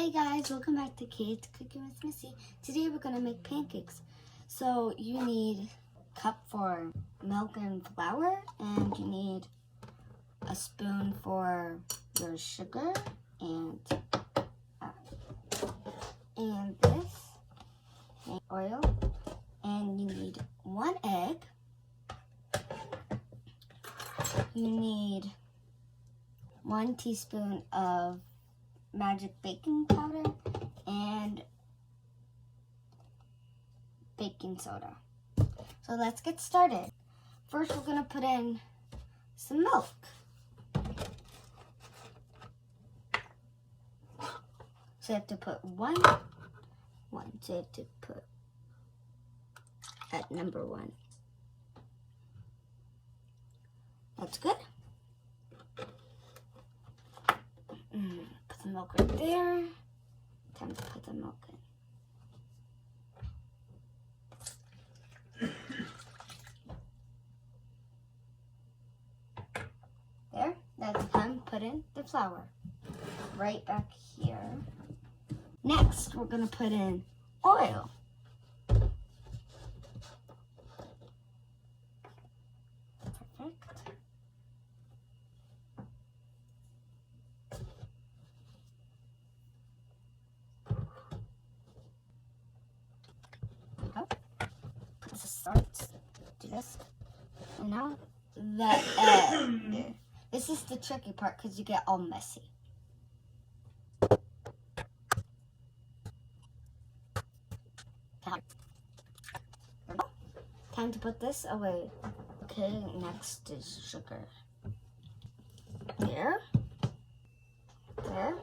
Hey guys, welcome back to Kids Cooking with Missy. Today we're gonna make pancakes. So you need a cup for milk and flour, and you need a spoon for your sugar, and this, and oil, and you need 1 egg. You need 1 teaspoon of magic baking powder and baking soda. So let's get started. First, we're gonna put in some milk. So you have to put one. So you have to put at number 1. That's good. Put the milk right there. Time to put the milk in. There, that's time to put in the flour. Right back here. Next, we're gonna put in oil. Perfect. Starts. Do this. And now the egg. This is the tricky part because you get all messy. Time to put this away. Okay, next is sugar. There. There.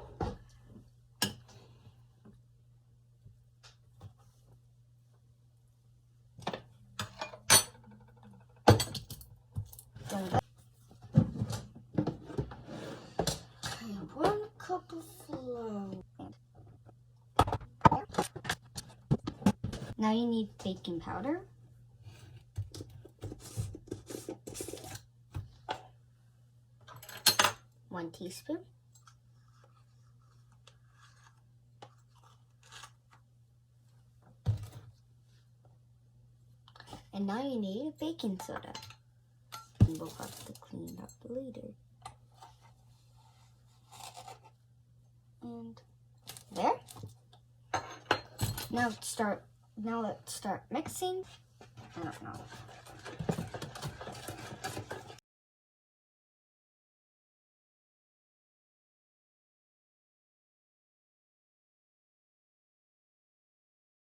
Okay, 1 cup of flour. Now you need baking powder. One teaspoon. And now you need baking soda. And we'll have to clean it up later. And there. Now let's start mixing. I don't know.